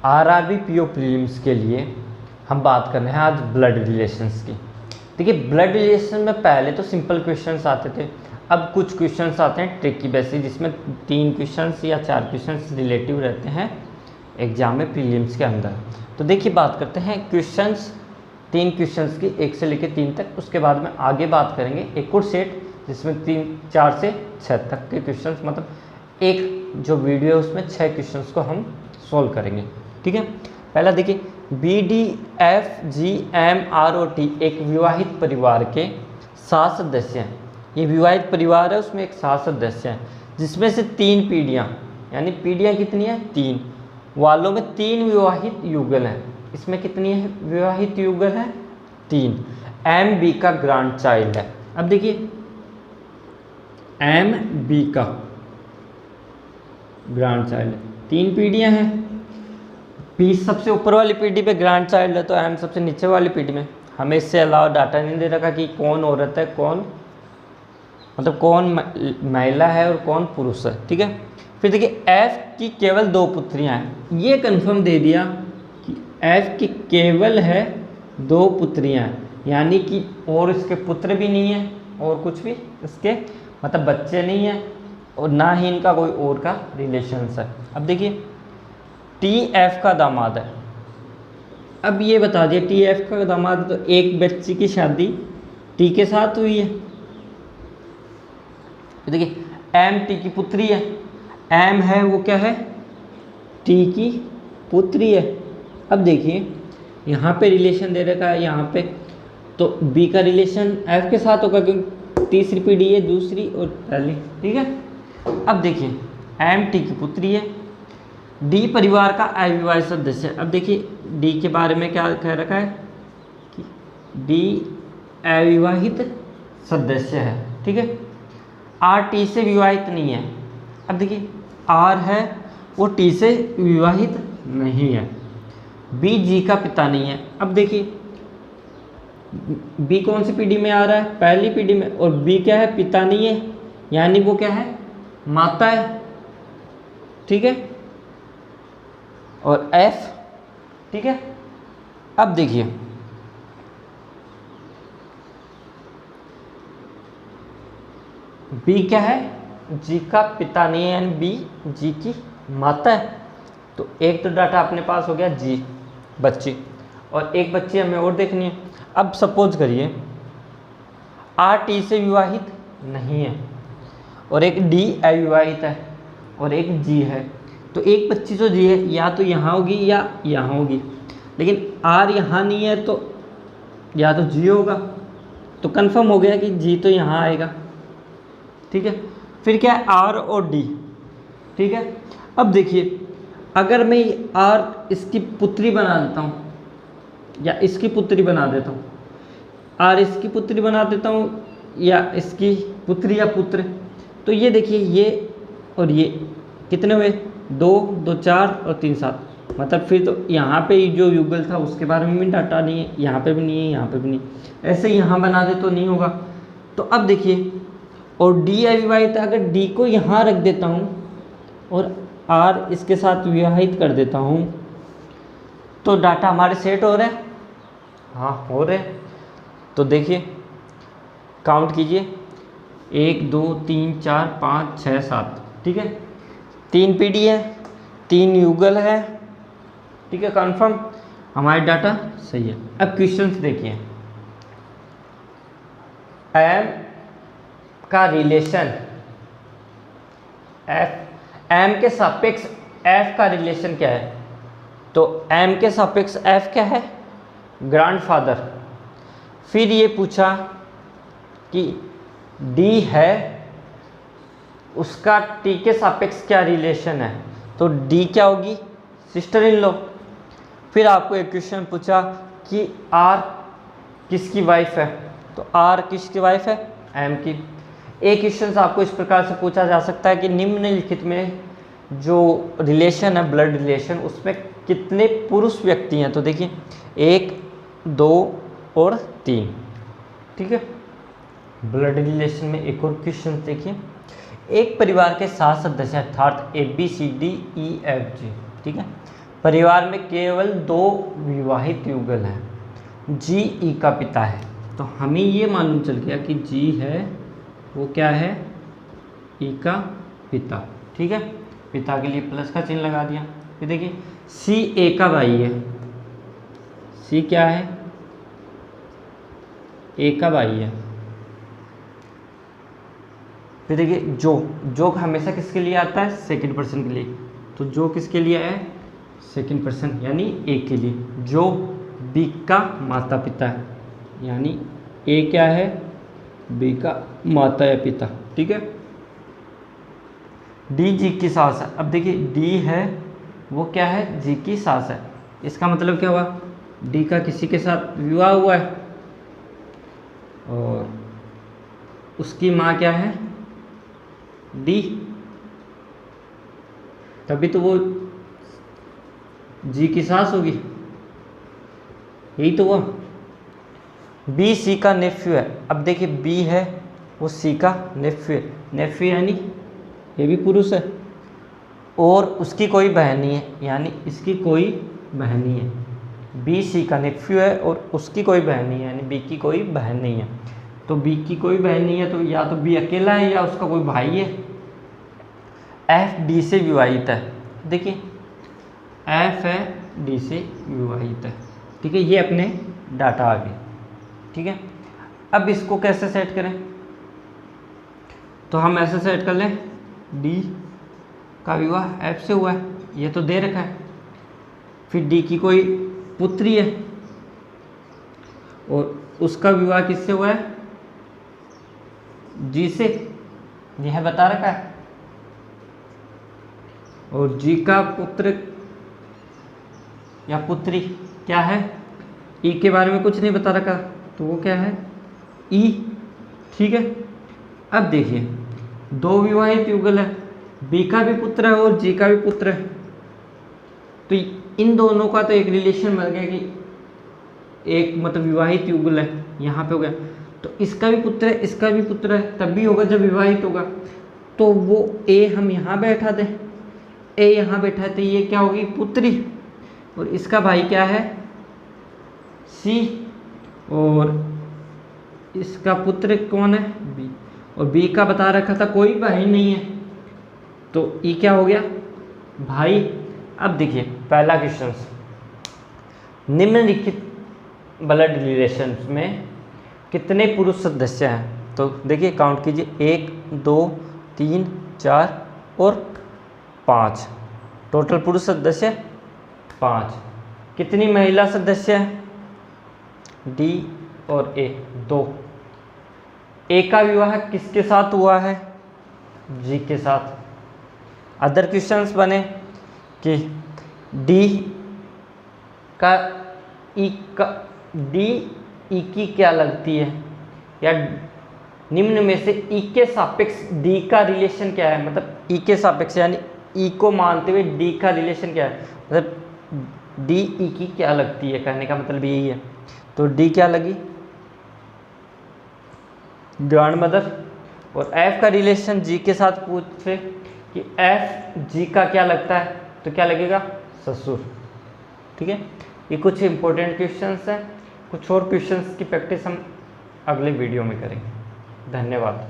RRB PO prelims के लिए हम बात कर रहे हैं आज ब्लड रिलेशंस की। देखिए, ब्लड रिलेशन में पहले तो सिंपल क्वेश्चंस आते थे, अब कुछ क्वेश्चंस आते हैं ट्रिकी बेसिस, जिसमें 3 क्वेश्चंस या 4 क्वेश्चंस रिलेटिव रहते हैं एग्जाम में प्रीलिम्स के अंदर। तो देखिए, बात करते हैं क्वेश्चंस, 3 क्वेश्चंस की 1 से लेकर 3 तक। उसके बाद में आगे बात करेंगे एक और सेट जिसमें 4 से 6 तक के क्वेश्चंस, मतलब एक जो वीडियो है उसमें 6 क्वेश्चंस को हम सोल्व करेंगे। ठीक है, पहला देखिए, BDFGMROT एक विवाहित परिवार के 7 सदस्य हैं। ये विवाहित परिवार है, उसमें एक 7 सदस्य हैं, जिसमें से 3 पीढ़ियाँ, यानी पीढ़ियाँ कितनी हैं 3, वालों में 3 विवाहित युगल हैं। इसमें कितनी है विवाहित युगल है 3। MB का ग्रैंड चाइल्ड है। अब देखिए, MB का ग्रैंड चाइल्ड है, 3 पीढ़ियाँ हैं। P सबसे ऊपर वाली पीढ़ी पे ग्रैंड चाइल्ड है, तो M सबसे नीचे वाली पीढ़ी में। हमें इससे अलावा डाटा नहीं दे रखा कि कौन औरत है, कौन मतलब कौन महिला है और कौन पुरुष है। ठीक है, फिर देखिए F की केवल 2 पुत्रियां हैं। ये कंफर्म दे दिया कि F की केवल है 2 पुत्रियां हैं, यानी कि और इसके पुत्र भी नहीं है और कुछ भी इसके मतलब बच्चे नहीं हैं, और ना ही इनका कोई और का रिलेशंस है। अब देखिए, TF का दामाद है। अब ये बता दिया TF का दामाद है, तो एक बच्ची की शादी T के साथ हुई है। देखिए, MT की पुत्री है, M है वो क्या है T की पुत्री है। अब देखिए, यहाँ पे रिलेशन दे रखा है, यहाँ पे तो B का रिलेशन F के साथ होगा, क्योंकि तीसरी पीढ़ी है, दूसरी और पहली। ठीक है, अब देखिए MT की पुत्री है, D परिवार का अविवाहित सदस्य है। अब देखिए, D के बारे में क्या कह रखा है कि D अविवाहित सदस्य है। ठीक है, R T से विवाहित नहीं है। अब देखिए, R है वो T से विवाहित नहीं है। B G का पिता नहीं है। अब देखिए, B कौन सी पीढ़ी में आ रहा है, पहली पीढ़ी में, और B क्या है पिता नहीं है, यानी वो क्या है माता है। ठीक है, और F, ठीक है। अब देखिए, B क्या है G का पिता नहीं है, यानी B G की माता है। तो एक तो डाटा अपने पास हो गया G बच्ची, और एक बच्ची हमें और देखनी है। अब सपोज करिए R T से विवाहित नहीं है, और एक D अविवाहित है, और एक G है। तो एक बच्ची जो G है या तो यहाँ होगी या यहाँ होगी, लेकिन R यहाँ नहीं है, तो या तो G होगा। तो कंफर्म हो गया कि G तो यहाँ आएगा। ठीक है, फिर क्या है R और D। ठीक है, अब देखिए, अगर मैं R इसकी पुत्री बना देता हूँ या इसकी पुत्री बना देता हूँ, R इसकी पुत्री बना देता हूँ या इसकी पुत्री या पुत्र, तो ये देखिए, ये और ये कितने हुए 2 2 4 और 3 7, मतलब फिर तो यहाँ पे जो युगल था उसके बारे में भी डाटा नहीं है, यहाँ पे भी नहीं है, यहाँ पे भी नहीं। ऐसे यहाँ बना दे तो नहीं होगा। तो अब देखिए, और D अविवाहित है, अगर D को यहाँ रख देता हूँ और R इसके साथ विवाहित कर देता हूँ, तो डाटा हमारे सेट हो रहे हैं। हाँ, हो रहे हैं। तो देखिए, काउंट कीजिए, 1 2 3 4 5 6 7। ठीक है, 3 पीढ़ी है, 3 युगल है। ठीक है, कंफर्म हमारे डाटा सही है। अब क्वेश्चंस देखिए, M का रिलेशन F, M के सापेक्ष F का रिलेशन क्या है, तो M के सापेक्ष F क्या है ग्रैंडफादर। फिर ये पूछा कि D है, उसका T के सापेक्ष क्या रिलेशन है, तो D क्या होगी सिस्टर इन लॉ। फिर आपको एक क्वेश्चन पूछा कि R किसकी वाइफ है, तो R किसकी वाइफ है M की। एक क्वेश्चन आपको इस प्रकार से पूछा जा सकता है कि निम्नलिखित में जो रिलेशन है ब्लड रिलेशन, उसमें कितने पुरुष व्यक्ति हैं, तो देखिए 1 2 और 3। ठीक है, ब्लड रिलेशन में एक और क्वेश्चन देखिए, एक परिवार के 7 सदस्य अर्थात ABCDEFG, ठीक है, परिवार में केवल 2 विवाहित युगल हैं। जी ई का पिता है, तो हमें ये मालूम चल गया कि जी है वो क्या है, ई का पिता। ठीक है, पिता के लिए प्लस का चिन्ह लगा दिया। फिर देखिए सी ए का भाई है, सी क्या है, ए का भाई है। फिर देखिए जो हमेशा किसके लिए आता है, सेकंड पर्सन के लिए, तो जो किसके लिए है, सेकंड पर्सन यानी ए के लिए। जो बी का माता पिता है, यानी ए क्या है, बी का माता या पिता। ठीक है, डी जी की सास है। अब देखिए डी है वो क्या है, जी की सास है। इसका मतलब क्या हुआ, डी का किसी के साथ विवाह हुआ है और उसकी माँ क्या है, डी, तभी तो वो जी की सास होगी, यही तो हुआ। बी सी का नेफ्यू है। अब देखिए बी है वो सी का नेफ्यू है, नेफ्यू यानी ये भी पुरुष है और उसकी कोई बहन नहीं है, यानी इसकी कोई बहन नहीं है। बी सी का नेफ्यू है और उसकी कोई बहन नहीं है, यानी बी की कोई बहन नहीं है। तो बी की कोई बहन नहीं है तो या तो बी अकेला है या उसका कोई भाई है। एफ डी से विवाहित है। देखिए एफ है डी से विवाहित है। ठीक है, ये अपने डाटा आ गए। ठीक है, अब इसको कैसे सेट करें, तो हम ऐसे सेट कर लें, डी का विवाह एफ से हुआ है, ये तो दे रखा है। फिर डी की कोई पुत्री है और उसका विवाह किससे हुआ है, जी से, यह बता रखा है। और जी का पुत्र या पुत्री क्या है, ई के बारे में कुछ नहीं बता रखा, तो वो क्या है, ई। ठीक है, अब देखिए 2 विवाहित युगल है, बी का भी पुत्र है और जी का भी पुत्र है, तो इन दोनों का तो एक रिलेशन बन गया कि एक मतलब विवाहित युगल है, यहाँ पे हो गया। तो इसका भी पुत्र है, इसका भी पुत्र है, तब भी होगा जब विवाहित होगा। तो वो ए हम यहाँ बैठा दें, ए यहाँ बैठा है, तो ये क्या होगी, पुत्री, और इसका भाई क्या है, सी, और इसका पुत्र कौन है, बी, और बी का बता रखा था कोई भाई नहीं है, तो ई क्या हो गया, भाई। अब देखिए पहला क्वेश्चन, निम्नलिखित ब्लड रिलेशंस में कितने पुरुष सदस्य हैं, तो देखिए काउंट कीजिए, 1 2 3 4 और 5, टोटल पुरुष सदस्य 5। कितनी महिला सदस्य हैं, डी और ए 2। ए का विवाह किसके साथ हुआ है, जी के साथ। अदर क्वेश्चंस बने कि डी का ई का डी ई की क्या लगती है, या निम्न में से ई के सापेक्ष डी का रिलेशन क्या है, मतलब ई के सापेक्ष यानी ई को मानते हुए डी का रिलेशन क्या है, मतलब डी ई की क्या लगती है, कहने का मतलब यही है। तो डी क्या लगी, ग्रैंड मदर, और एफ का रिलेशन जी के साथ पूछे कि एफ जी का क्या लगता है, तो क्या लगेगा, ससुर। ठीक है, ये कुछ इंपॉर्टेंट क्वेश्चंस हैं, कुछ और क्वेश्चंस की प्रैक्टिस हम अगले वीडियो में करेंगे। धन्यवाद।